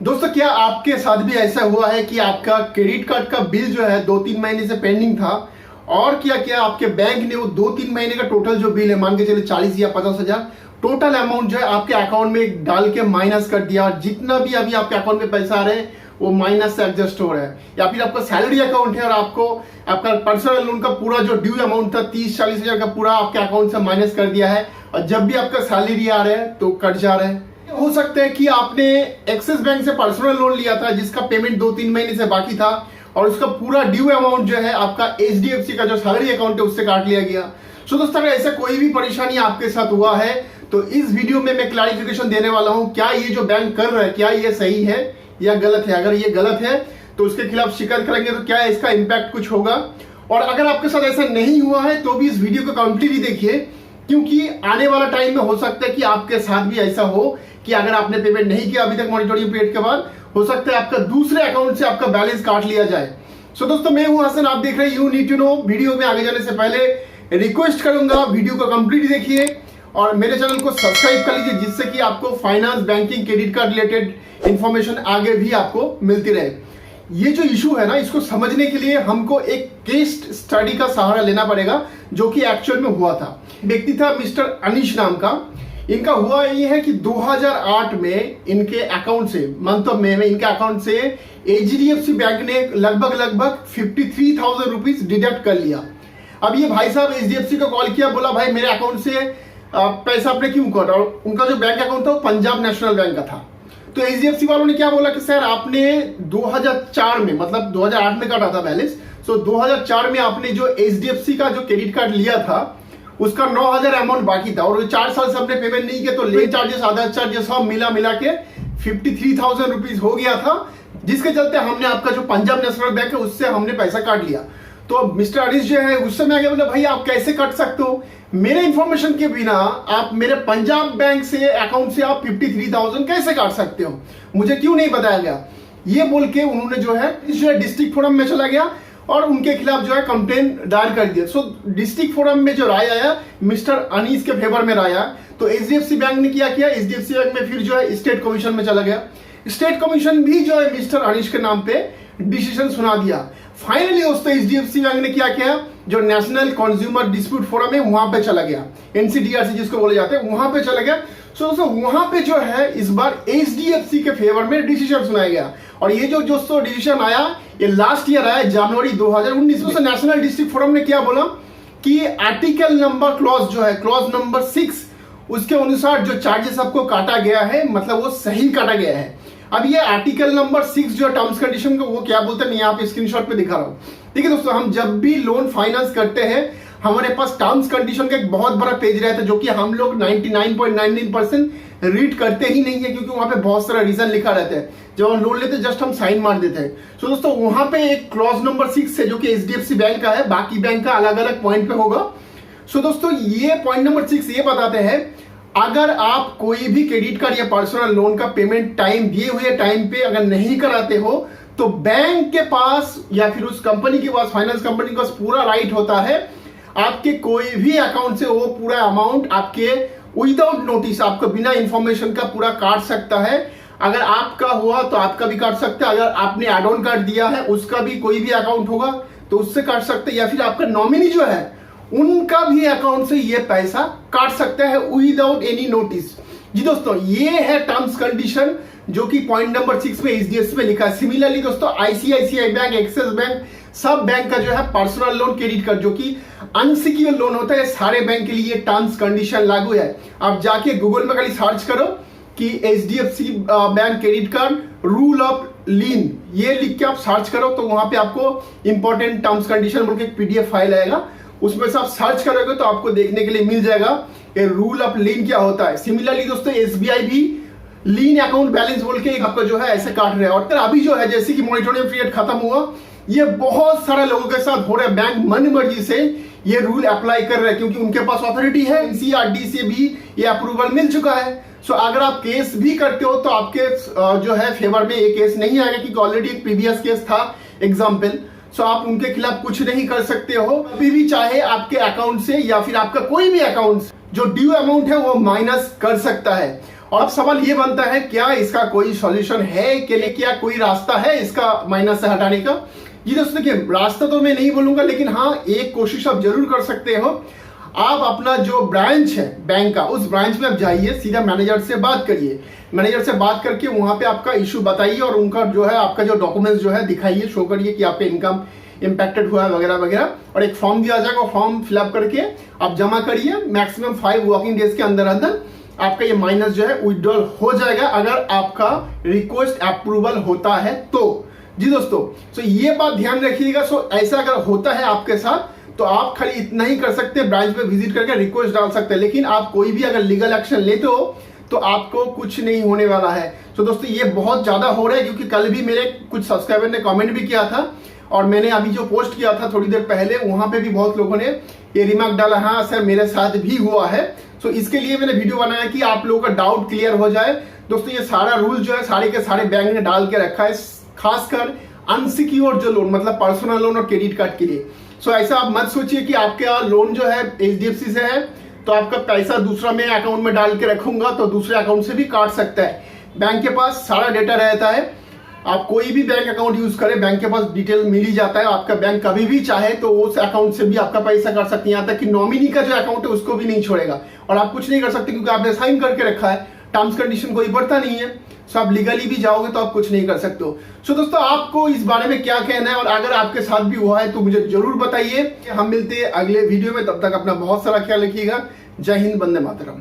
दोस्तों, क्या आपके साथ भी ऐसा हुआ है कि आपका क्रेडिट कार्ड का बिल जो है 2-3 महीने से पेंडिंग था और क्या क्या आपके बैंक ने वो 2-3 महीने का टोटल जो बिल है, मान के चले 40 या 50 हजार टोटल अमाउंट जो है आपके अकाउंट में डाल के माइनस कर दिया और जितना भी अभी आपके अकाउंट में पैसा आ रहे हैं वो माइनस से एडजस्ट हो रहा है। या फिर आपका सैलरी अकाउंट है और आपको आपका पर्सनल लोन का पूरा जो ड्यू अमाउंट था 30-40 हजार का पूरा आपके अकाउंट से माइनस कर दिया है और जब भी आपका सैलरी आ रहा है तो कट जा रहा है। हो सकता है कि आपने एक्सिस बैंक से पर्सनल लोन लिया था जिसका पेमेंट 2-3 महीने से बाकी था और उसका पूरा ड्यू अमाउंट जो है आपका HDFC का जो सैलरी अकाउंट है उससे काट लिया गया। सो दोस्तों, अगर ऐसा कोई भी परेशानी आपके साथ हुआ है तो इस वीडियो में मैं क्लैरिफिकेशन देने वाला हूं, क्या ये जो बैंक कर रहा है क्या ये सही है या गलत है। अगर ये गलत है तो उसके खिलाफ शिकायत करेंगे तो क्या इसका इम्पैक्ट कुछ होगा, और अगर आपके साथ ऐसा नहीं हुआ है तो भी इस वीडियो को कंप्लीटली देखिए, क्योंकि आने वाला टाइम में हो सकता है कि आपके साथ भी ऐसा हो कि अगर आपने पेमेंट नहीं किया अभी तक मॉनिटरिंग पीरियड के बाद, हो सकता है आपका दूसरे अकाउंट से आपका बैलेंस काट लिया जाए। सो दोस्तों, मैं हूं हसन, आप देख रहे हैं you need to know. Video में आगे जाने से पहले रिक्वेस्ट करूंगा वीडियो को कंप्लीट देखिए और मेरे चैनल को सब्सक्राइब कर लीजिए जिससे कि आपको finance, banking, credit card related information आगे भी आपको मिलती रहे। ये जो इशू है ना, इसको समझने के लिए हमको एक केस स्टडी का सहारा लेना पड़ेगा जो कि एक्चुअल में हुआ था। व्यक्ति था मिस्टर अनीश नाम का। इनका हुआ ये है कि 2008 में इनके अकाउंट से, मंथ ऑफ मे में इनके अकाउंट से HDFC बैंक ने लगभग 53,000 रुपीज डिडक्ट कर लिया। अब ये भाई साहब HDFC को कॉल किया, बोला भाई मेरे अकाउंट से पैसा आपने क्यों काटा, और उनका जो बैंक अकाउंट था वो पंजाब नेशनल बैंक का था। तो HDFC वालों ने क्या बोला कि सर आपने 2004 में, मतलब 2008 में काटा था बैलेंस, सो 2004 में आपने जो HDFC का जो क्रेडिट कार्ड लिया था उसका 9,000 अमाउंट बाकी था और 4 साल से हमने पेमेंट नहीं किया तो लेट चार्जेस, आधार चार्जेस सब मिला के 53,000 रुपीज हो गया था, जिसके चलते हमने आपका जो पंजाब नेशनल बैंक है उससे हमने पैसा काट लिया। तो मिस्टर अनीश जो है उस समय आगे बोले भाई आप कैसे काट सकते हो, मेरे इंफॉर्मेशन के बिना आप मेरे पंजाब बैंक से अकाउंट से आप 53,000 कैसे काट सकते हो, मुझे क्यों नहीं बताया गया। ये बोल के उन्होंने जो है डिस्ट्रिक्ट फोरम में चला गया और उनके खिलाफ जो है कंप्लेन दायर कर दिया। सो डिस्ट्रिक्ट फोरम में जो राय आया मिस्टर अनीस के फेवर में राय आया, तो HDFC बैंक ने क्या किया, HDFC बैंक में फिर जो है स्टेट कमीशन में चला गया। स्टेट कमीशन भी जो है मिस्टर अनीस के नाम पे डिसीजन सुना दिया। फाइनली दोस्तों HDFC बैंक ने क्या किया, जो नेशनल कंज्यूमर डिस्प्यूट फोरम है वहां पे चला गया, NCDRC जिसको बोले जाते हैं, वहां पे चला गया। सो दोस्तों वहां पे जो है इस बार HDFC के फेवर में डिसीजन सुनाया गया और ये जो दोस्तों डिसीजन आया ये लास्ट ईयर आया जनवरी 2019 में। नेशनल डिस्ट्रिक्ट फोरम ने क्या बोला कि आर्टिकल नंबर क्लॉज जो है, क्लॉज नंबर 6, उसके अनुसार जो चार्जेस आपको काटा गया है मतलब वो सही काटा गया है। अब ये आर्टिकल नंबर 6 जो टर्म्स कंडीशन को वो क्या बोलते हैं, मैं यहाँ पे स्क्रीनशॉट पे दिखा रहा हूँ। ठीक है दोस्तों, हम जब भी लोन फाइनेंस करते हैं हमारे पास टर्म्स कंडीशन का एक बहुत बड़ा पेज रहता है जो कि हम लोग 99.99% रीड करते ही नहीं है, क्योंकि वहां पे बहुत सारा रीजन लिखा रहता है। जब हम लोन लेते हैं जस्ट हम साइन मार देते हैं। सो दोस्तों वहां पे एक क्लॉज नंबर 6 है जो कि HDFC बैंक का है, बाकी बैंक का अलग अलग पॉइंट पे होगा। सो दोस्तों ये पॉइंट नंबर 6 ये बताते हैं अगर आप कोई भी क्रेडिट कार्ड या पर्सनल लोन का पेमेंट टाइम दिए हुए टाइम पे अगर नहीं कराते हो तो बैंक के पास या फिर उस कंपनी के पास, फाइनेंस कंपनी के पास पूरा राइट होता है आपके कोई भी अकाउंट से वो पूरा अमाउंट आपके विदाउट नोटिस, आपको बिना इंफॉर्मेशन का पूरा काट सकता है। अगर आपका हुआ तो आपका भी काट सकता है, अगर आपने एड ऑन कार्ड दिया है उसका भी कोई भी अकाउंट होगा तो उससे काट सकते हैं, या फिर आपका नॉमिनी जो है उनका भी अकाउंट से ये पैसा काट सकते हैं विदाउट एनी नोटिस। जी दोस्तों, ये है टर्म्स कंडीशन जो कि पॉइंट नंबर 6 में HDFC में लिखा है। सिमिलरली दोस्तों ICICI बैंक, एक्सिस बैंक, सब बैंक का जो है पर्सनल लोन, क्रेडिट कार्ड जो कि अनसिक्योर्ड लोन होता है, सारे बैंक के लिए टर्म्स कंडीशन लागू है। आप जाके गूगल में खाली सर्च करो कि HDFC bank credit card rule of lien, ये लिख के आप सर्च करो तो वहां पे आपको इंपॉर्टेंट टर्म्स कंडीशन बोल के एक PDF फाइल आएगा, उसमें से आप सर्च करोगे तो आपको देखने के लिए मिल जाएगा कि रूल ऑफ लीन क्या होता है। सिमिलरली दोस्तों SBI भी लीन अकाउंट बैलेंस बोल के आपका जो है ऐसे काट रहे हैं। और अभी जो है जैसे कि मॉनिटरिंग पीरियड खत्म हुआ, ये बहुत सारे लोगों के साथ हो रहा है, बैंक मन मर्जी से ये रूल अप्लाई कर रहे हैं क्योंकि उनके पास अथॉरिटी है, NCRD से भी ये अप्रूवल मिल चुका है। सो अगर आप केस भी करते हो तो आपके जो है फेवर में ये केस नहीं आएगा क्योंकि ऑलरेडी एक प्रीवियस केस था एग्जाम्पल। सो आप उनके खिलाफ कुछ नहीं कर सकते हो, अभी भी चाहे आपके अकाउंट से या फिर आपका कोई भी अकाउंट जो ड्यू अमाउंट है वो माइनस कर सकता है। और अब सवाल ये बनता है, क्या इसका कोई सॉल्यूशन है कि नहीं, क्या कोई रास्ता है इसका माइनस से हटाने का? जी दोस्तों देखिए, रास्ता तो मैं नहीं बोलूंगा, लेकिन हाँ एक कोशिश आप जरूर कर सकते हो। आप अपना जो ब्रांच है बैंक का, उस ब्रांच में आप जाइए, सीधा मैनेजर से बात करिए। मैनेजर से बात करके वहां पे आपका इशू बताइए और उनका जो है आपका जो डॉक्यूमेंट्स जो है दिखाइए, शो करिए कि आपका इनकम इम्पैक्टेड हुआ है वगैरह वगैरह। और एक फॉर्म दिया जाएगा, फॉर्म फिलअप करके आप जमा करिए। मैक्सिमम 5 वर्किंग डेज के अंदर अंदर आपका ये माइनस जो है विड्रॉल हो जाएगा, अगर आपका रिक्वेस्ट अप्रूवल होता है तो। जी दोस्तों, सो ये बात ध्यान रखिएगा। सो ऐसा अगर होता है आपके साथ तो आप खाली इतना ही कर सकते हैं, ब्रांच पे विजिट करके रिक्वेस्ट डाल सकते हैं। लेकिन आप कोई भी अगर लीगल एक्शन लेते हो तो आपको कुछ नहीं होने वाला है। तो दोस्तों ये बहुत ज्यादा हो रहा है, क्योंकि कल भी मेरे कुछ सब्सक्राइबर ने कमेंट भी किया था और मैंने अभी जो पोस्ट किया था थोड़ी देर पहले, वहां पे भी बहुत लोगों ने ये रिमार्क डाला, हाँ सर मेरे साथ भी हुआ है। सो इसके लिए मैंने वीडियो बनाया कि आप लोगों का डाउट क्लियर हो जाए। दोस्तों ये सारा रूल जो है सारे के सारे बैंक ने डाल के रखा है, खासकर अनसिक्योर्ड जो लोन, मतलब पर्सनल लोन और क्रेडिट कार्ड के लिए। सो ऐसा आप मत सोचिए कि आपका लोन जो है HDFC से है तो आपका पैसा दूसरा मैं अकाउंट में डाल के रखूंगा तो दूसरे अकाउंट से भी काट सकता है। बैंक के पास सारा डेटा रहता है, आप कोई भी बैंक अकाउंट यूज करें, बैंक के पास डिटेल मिल ही जाता है। आपका बैंक कभी भी चाहे तो उस अकाउंट से भी आपका पैसा काट सकते हैं, यहाँ तक कि नॉमिनी का जो अकाउंट है उसको भी नहीं छोड़ेगा। और आप कुछ नहीं कर सकते क्योंकि आपने साइन करके रखा है, टर्म्स कंडीशन कोई बढ़ता नहीं है। सो आप लीगली भी जाओगे तो आप कुछ नहीं कर सकते हो। सो दोस्तों आपको इस बारे में क्या कहना है, और अगर आपके साथ भी हुआ है तो मुझे जरूर बताइए। हम मिलते हैं अगले वीडियो में, तब तक अपना बहुत सारा ख्याल रखिएगा। जय हिंद, वंदे मातरम।